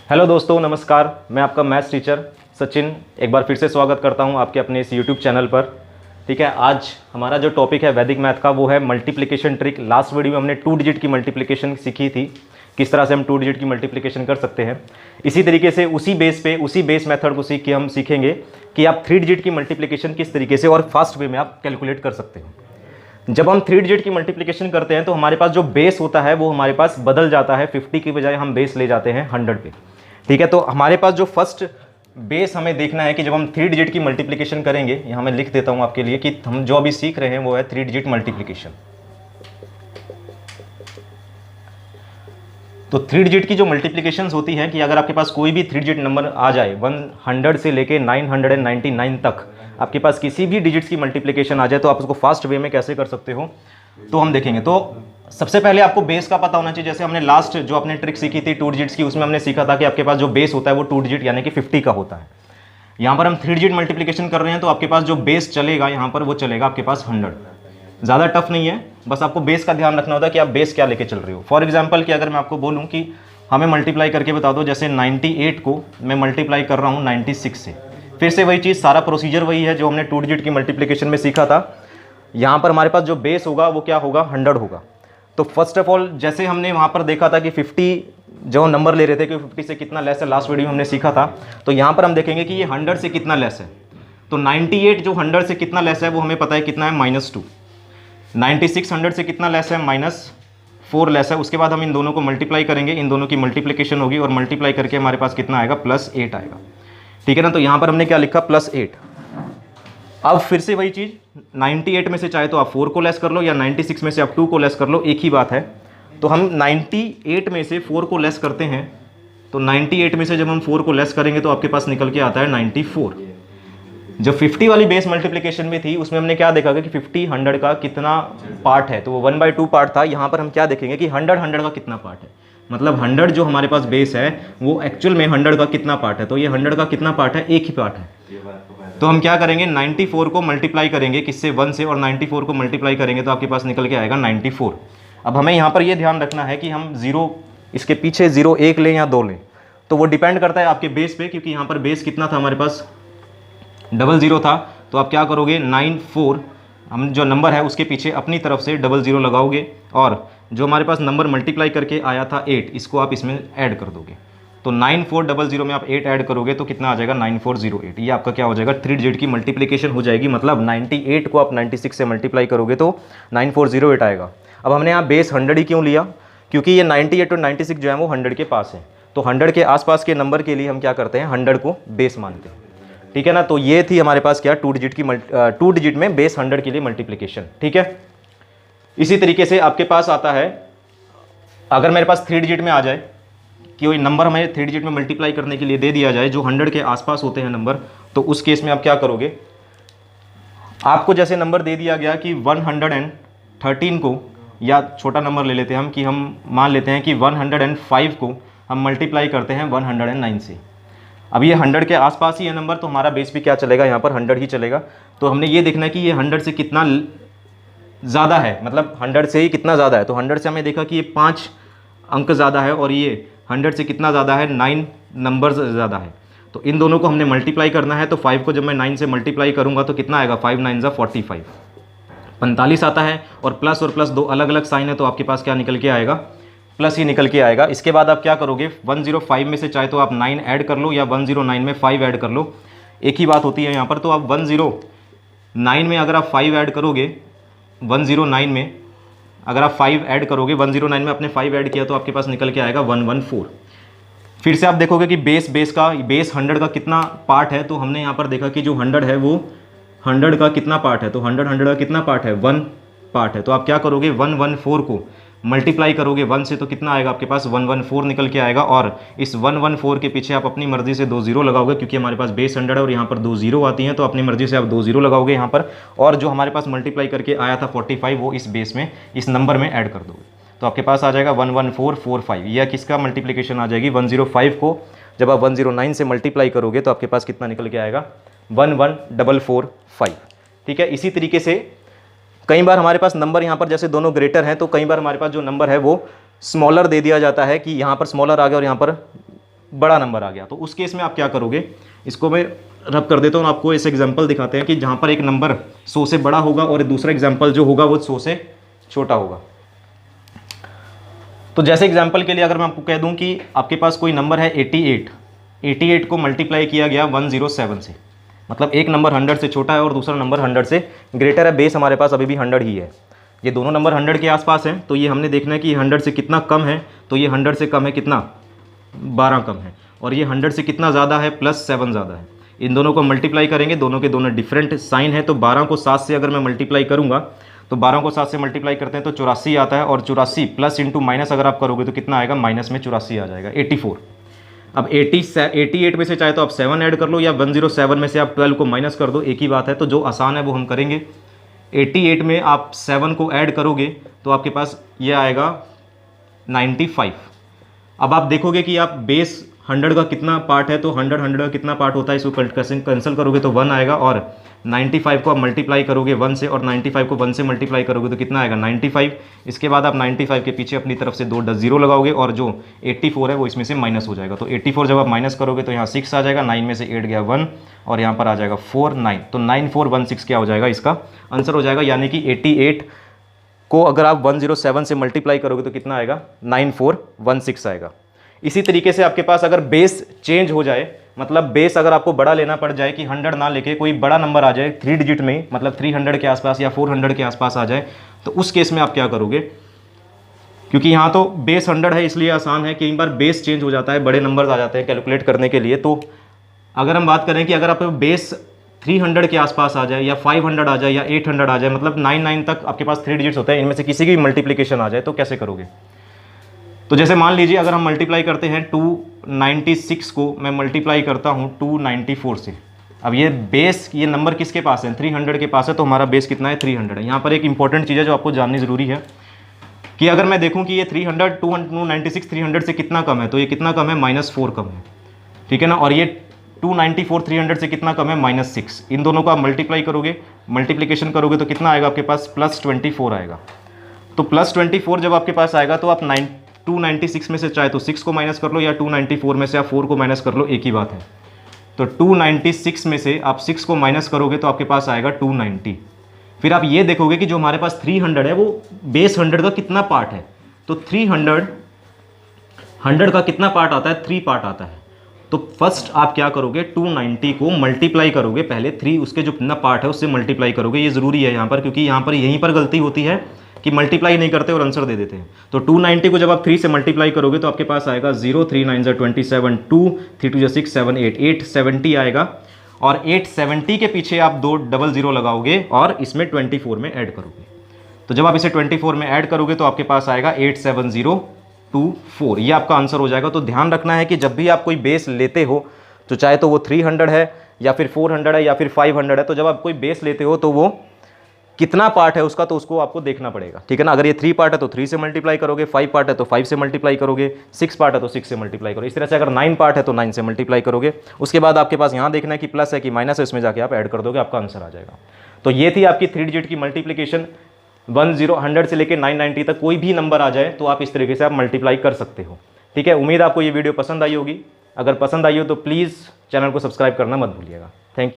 Hello दोस्तों, नमस्कार। मैं आपका मैथ्स टीचर सचिन एक बार फिर से स्वागत करता हूं आपके अपने इस यूट्यूब चैनल पर। ठीक है, आज हमारा जो टॉपिक है वैदिक मैथ का वो है मल्टीप्लिकेशन ट्रिक। लास्ट वीडियो में हमने 2 डिजिट की मल्टीप्लिकेशन सीखी थी, किस तरह से हम 2 डिजिट की मल्टीप्लिकेशन कर सकते हैं। इसी तरीके से उसी बेस मेथड को सीख के हम सीखेंगे कि आप 3 डिजिट की मल्टीप्लिकेशन किस तरीके से और फास्ट वे में आप कैलकुलेट कर सकते हैं। जब हम 3 डिजिट की मल्टीप्लिकेशन करते हैं तो हमारे पास जो बेस होता है वो हमारे पास बदल जाता है। 50 की बजाय हम बेस ले जाते हैं 100 पे। ठीक है, तो हमारे पास जो फर्स्ट बेस हमें देखना है कि जब हम 3 डिजिट की मल्टीप्लिकेशन करेंगे, यहाँ मैं लिख देता हूँ आपके लिए कि हम जो अभी सीख रहे हैं वो है 3 डिजिट मल्टीप्लिकेशन। तो 3 डिजिट की जो मल्टीप्लिकेशंस होती है कि अगर आपके पास कोई भी 3 डिजिट नंबर आ जाए 100 से लेके 999 तक, आपके पास किसी भी डिजिट्स की मल्टीप्लिकेशन आ जाए तो आप उसको फास्ट वे में कैसे कर सकते हो तो हम देखेंगे। तो सबसे पहले आपको बेस का पता होना चाहिए। जैसे हमने लास्ट जो अपने ट्रिक सीखी थी 2 डिजिट्स की, उसमें हमने सीखा था कि आपके पास जो बेस होता है वो 2 डिजिट यानी कि 50 का होता है। यहाँ पर हम 3 डिजिट मल्टीप्लिकेशन कर रहे हैं तो आपके पास जो बेस चलेगा यहाँ पर वो चलेगा आपके पास 100। ज़्यादा टफ नहीं है, बस आपको बेस का ध्यान रखना होता है कि आप बेस क्या लेके चल रहे हो। फॉर एग्जाम्पल कि अगर मैं आपको बोलूँ कि हमें मल्टीप्लाई करके बता दो, जैसे 98 को मैं मल्टीप्लाई कर रहा हूँ 96 से, फिर से वही चीज़, सारा प्रोसीजर वही है जो हमने 2 डिजिट की मल्टीप्लिकेशन में सीखा था। यहाँ पर हमारे पास जो बेस होगा वो क्या होगा, 100 होगा। तो फर्स्ट ऑफ ऑल जैसे हमने वहाँ पर देखा था कि 50 जो नंबर ले रहे थे कि 50 से कितना लेस है, लास्ट वीडियो में हमने सीखा था, तो यहाँ पर हम देखेंगे कि ये 100 से कितना लेस है। तो 98 जो 100 से कितना लेस है वो हमें पता है कितना है, -2। 96 100 से कितना लेस है, -4 लेस है। उसके बाद हम इन दोनों को मल्टीप्लाई करेंगे, इन दोनों की मल्टीप्लिकेशन होगी और मल्टीप्लाई करके हमारे पास कितना आएगा, +8 आएगा। ठीक है ना, तो यहाँ पर हमने क्या लिखा, +8। अब फिर से वही चीज़, 98 में से चाहे तो आप 4 को लेस कर लो या 96 में से आप 2 को लेस कर लो, एक ही बात है। तो हम 98 में से 4 को लेस करते हैं, तो 98 में से जब हम 4 को लेस करेंगे तो आपके पास निकल के आता है 94। जब 50 वाली बेस मल्टीप्लिकेशन में थी उसमें हमने क्या देखा कि 50 100 का कितना पार्ट है, तो वो 1/2 पार्ट था। यहाँ पर हम क्या देखेंगे कि 100 का कितना पार्ट है, मतलब 100 जो हमारे पास बेस है वो एक्चुअल में 100 का कितना पार्ट है। तो ये 100 का कितना पार्ट है, एक ही पार्ट है। तो हम क्या करेंगे, 94 को मल्टीप्लाई करेंगे किससे, 1 से, और 94 को मल्टीप्लाई करेंगे तो आपके पास निकल के आएगा 94। अब हमें यहाँ पर ये ध्यान रखना है कि हम 0 इसके पीछे 0 1 लें या 2 लें, तो वो डिपेंड करता है आपके बेस पे, क्योंकि यहाँ पर बेस कितना था हमारे पास, 00 था। तो आप क्या करोगे, 94 हम जो नंबर है उसके पीछे अपनी तरफ से 00 लगाओगे, और जो हमारे पास नंबर मल्टीप्लाई करके आया था 8, इसको आप इसमें ऐड कर दोगे। तो 9400 में आप 8 ऐड करोगे तो कितना आ जाएगा, 9408। ये आपका क्या हो जाएगा, 3 डिजिट की मल्टीप्लिकेशन हो जाएगी। मतलब 98 को आप 96 से मल्टीप्लाई करोगे तो 9408 आएगा। अब हमने यहाँ बेस 100 ही क्यों लिया, क्योंकि ये 98 और 96 जो है वो 100 के पास है। तो 100 के आसपास के नंबर के लिए हम क्या करते हैं, 100 को बेस मानते हैं। ठीक है ना, तो ये थी हमारे पास क्या, 2 डिजिट में बेस 100 के लिए मल्टीप्लिकेशन। ठीक है, इसी तरीके से आपके पास आता है, अगर मेरे पास 3 डिजिट में आ जाए कि कोई नंबर हमें 3 डिजिट में मल्टीप्लाई करने के लिए दे दिया जाए जो 100 के आसपास होते हैं नंबर, तो उस केस में आप क्या करोगे, आपको जैसे नंबर दे दिया गया कि 113 को, या छोटा नंबर ले लेते हैं हम कि हम मान लेते हैं कि 105 को हम मल्टीप्लाई करते हैं 109 से। अब ये 100 के आसपास ही है नंबर, तो हमारा बेस भी क्या चलेगा, यहाँ पर 100 ही चलेगा। तो हमने ये देखना है कि ये 100 से कितना ज़्यादा है, मतलब 100 से ही कितना ज़्यादा है। तो 100 से हमें देखा कि ये 5 अंक ज़्यादा है, और ये 100 से कितना ज़्यादा है, 9 नंबर ज़्यादा है। तो इन दोनों को हमने मल्टीप्लाई करना है। तो 5 को जब मैं 9 से मल्टीप्लाई करूँगा तो कितना आएगा, 5 9 ज़ा 45, 45 आता है। और प्लस दो अलग अलग साइन है, तो आपके पास क्या निकल के आएगा, प्लस ही निकल के आएगा। इसके बाद आप क्या करोगे, 105 में से चाहे तो आप 9 ऐड कर लो या 109 में 5 ऐड कर लो, एक ही बात होती है यहाँ पर। तो आप 109 में अगर आप 5 ऐड करोगे, 109 में अगर आप 5 ऐड करोगे, 109 में आपने 5 ऐड किया तो आपके पास निकल के आएगा 114। फिर से आप देखोगे कि बेस 100 का कितना पार्ट है। तो हमने यहाँ पर देखा कि जो 100 है वो 100 का कितना पार्ट है, तो 100 का कितना पार्ट है, 1 पार्ट है। तो आप क्या करोगे, 114 को मल्टीप्लाई करोगे 1 से तो कितना आएगा आपके पास, 114 निकल के आएगा। और इस 114 के पीछे आप अपनी मर्जी से 2 0 लगाओगे, क्योंकि हमारे पास बेस 100 है और यहाँ पर 2 0 आती हैं, तो अपनी मर्जी से आप 2 0 लगाओगे यहाँ पर। और जो हमारे पास मल्टीप्लाई करके आया था 45, वो इस बेस में, इस नंबर में ऐड कर दोगे, तो आपके पास आ जाएगा 11445। यह किसका मल्टीप्लिकेशन आ जाएगी, 105 को जब आप 109 से मल्टीप्लाई करोगे तो आपके पास कितना निकल के आएगा, 11445। ठीक है, इसी तरीके से कई बार हमारे पास नंबर यहाँ पर जैसे दोनों ग्रेटर हैं, तो कई बार हमारे पास जो नंबर है वो स्मॉलर दे दिया जाता है कि यहाँ पर स्मॉलर आ गया और यहाँ पर बड़ा नंबर आ गया, तो उस केस में आप क्या करोगे, इसको मैं रब कर देता हूँ, आपको ऐसे एग्जाम्पल दिखाते हैं कि जहाँ पर एक नंबर 100 से बड़ा होगा और दूसरा एग्जाम्पल जो होगा वो 100 से छोटा होगा। तो जैसे एग्जाम्पल के लिए अगर मैं आपको कह दूं कि आपके पास कोई नंबर है 88 को मल्टीप्लाई किया गया 107 से, मतलब एक नंबर 100 से छोटा है और दूसरा नंबर 100 से ग्रेटर है, बेस हमारे पास अभी भी 100 ही है, ये दोनों नंबर 100 के आसपास हैं, तो ये हमने देखना है कि 100 से कितना कम है, तो ये 100 से कम है कितना, 12 कम है, और ये 100 से कितना ज़्यादा है, +7 ज़्यादा है। इन दोनों को मल्टीप्लाई करेंगे, दोनों के दोनों डिफरेंट साइन है, तो 12 को 7 से अगर मैं मल्टीप्लाई करूँगा तो 12 को 7 से मल्टीप्लाई करते हैं तो 84 आता है, और 84 प्लस इंटू माइनस अगर आप करोगे तो कितना आएगा, माइनस में 84 आ जाएगा, 84। अब 88 में से चाहे तो आप 7 ऐड कर लो या 107 में से आप 12 को माइनस कर दो, एक ही बात है। तो जो आसान है वो हम करेंगे। 88 में आप 7 को ऐड करोगे तो आपके पास ये आएगा 95। अब आप देखोगे कि आप बेस 100 का कितना पार्ट है, तो 100 का कितना पार्ट होता है, इसको कैंसिल करोगे तो 1 आएगा, और 95 को आप मल्टीप्लाई करोगे 1 से, और 95 को 1 से मल्टीप्लाई करोगे तो कितना आएगा, 95। इसके बाद आप 95 के पीछे अपनी तरफ से 2 0 लगाओगे, और जो 84 है वो इसमें से माइनस हो जाएगा। तो 84 जब आप माइनस करोगे तो यहाँ 6 आ जाएगा, 9 में से 8 गया 1, और यहाँ पर आ जाएगा 4 9, तो 9416 क्या हो जाएगा, इसका आंसर हो जाएगा। यानी कि 88 को अगर आप 107 से मल्टीप्लाई करोगे तो कितना आएगा, 9416 आएगा। इसी तरीके से आपके पास अगर बेस चेंज हो जाए, मतलब बेस अगर आपको बड़ा लेना पड़ जाए कि 100 ना लेके कोई बड़ा नंबर आ जाए 3 डिजिट में, मतलब 300 के आसपास या 400 के आसपास आ जाए, तो उस केस में आप क्या करोगे, क्योंकि यहाँ तो बेस 100 है इसलिए आसान है, कई बार बेस चेंज हो जाता है, बड़े नंबर्स आ जाते हैं कैलकुलेट करने के लिए। तो अगर हम बात करें कि अगर आपका बेस 300 के आसपास आ जाए या 500 आ जाए या 800 आ जाए, मतलब 99 तक आपके पास 3 डिजिट्स होते हैं, इनमें से किसी की भी मल्टीप्लिकेशन आ जाए तो कैसे करोगे। तो जैसे मान लीजिए अगर हम मल्टीप्लाई करते हैं 296 को मैं मल्टीप्लाई करता हूँ 294 से। अब ये बेस, ये नंबर किसके पास है, 300 के पास है, तो हमारा बेस कितना है, 300 है। यहाँ पर एक इंपॉर्टेंट चीज़ है जो आपको जाननी ज़रूरी है कि अगर मैं देखूँ कि ये 296 300 से कितना कम है, तो ये कितना कम है, -4 कम है, ठीक है ना। और ये 294 300 से कितना कम है, -6। इन दोनों को आप मल्टीप्लाई करोगे, मल्टीप्लिकेशन करोगे तो कितना आएगा आपके पास, +24 आएगा। तो +24 जब आपके पास आएगा तो आप 296 में से चाहे तो 6 को माइनस कर लो या 294 में से आप 4 को माइनस कर लो, एक ही बात है। तो 296 में से आप 6 को माइनस करोगे तो आपके पास आएगा 290। फिर आप ये देखोगे कि जो हमारे पास 300 है वो बेस 100 का कितना पार्ट है, तो 100 का कितना पार्ट आता है, 3 पार्ट आता है। तो फर्स्ट आप क्या करोगे, 290 को मल्टीप्लाई करोगे, पहले 3 उसके जो कितना पार्ट है उससे मल्टीप्लाई करोगे। ये ज़रूरी है यहाँ पर, क्योंकि यहाँ पर यहीं पर गलती होती है कि मल्टीप्लाई नहीं करते और आंसर दे देते हैं। तो 290 को जब आप 3 से मल्टीप्लाई करोगे तो आपके पास आएगा 0 3 9 27 2 3 2 6 7 8 870 आएगा, और 870 के पीछे आप 2 00 लगाओगे और इसमें 24 में ऐड करोगे। तो जब आप इसे 24 में ऐड करोगे तो आपके पास आएगा 87024, ये आपका आंसर हो जाएगा। तो ध्यान रखना है कि जब भी आप कोई बेस लेते हो, तो चाहे तो वो 300 है या फिर 400 है या फिर 500 है, तो जब आप कोई बेस लेते हो तो वो कितना पार्ट है उसका, तो उसको आपको देखना पड़ेगा, ठीक है ना। अगर ये 3 पार्ट है तो 3 से मल्टीप्लाई करोगे, 5 पार्ट है तो 5 से मल्टीप्लाई करोगे, 6 पार्ट है तो 6 से मल्टीप्लाई करोगे। इस तरह से अगर 9 पार्ट है तो 9 से मल्टीप्लाई करोगे। उसके बाद आपके पास यहाँ देखना है कि प्लस है कि माइनस है, इसमें जाके आप ऐड कर दोगे, आपका आंसर आ जाएगा। तो ये थी आपकी 3 डिजिट की मल्टीप्लिकेशन। 100 से लेकर 990 तक कोई भी नंबर आ जाए तो आप इस तरीके से आप मल्टीप्लाई कर सकते हो, ठीक है। उम्मीद आपको ये वीडियो पसंद आई होगी। अगर पसंद आई हो तो प्लीज़ चैनल को सब्सक्राइब करना मत भूलिएगा। Thank you.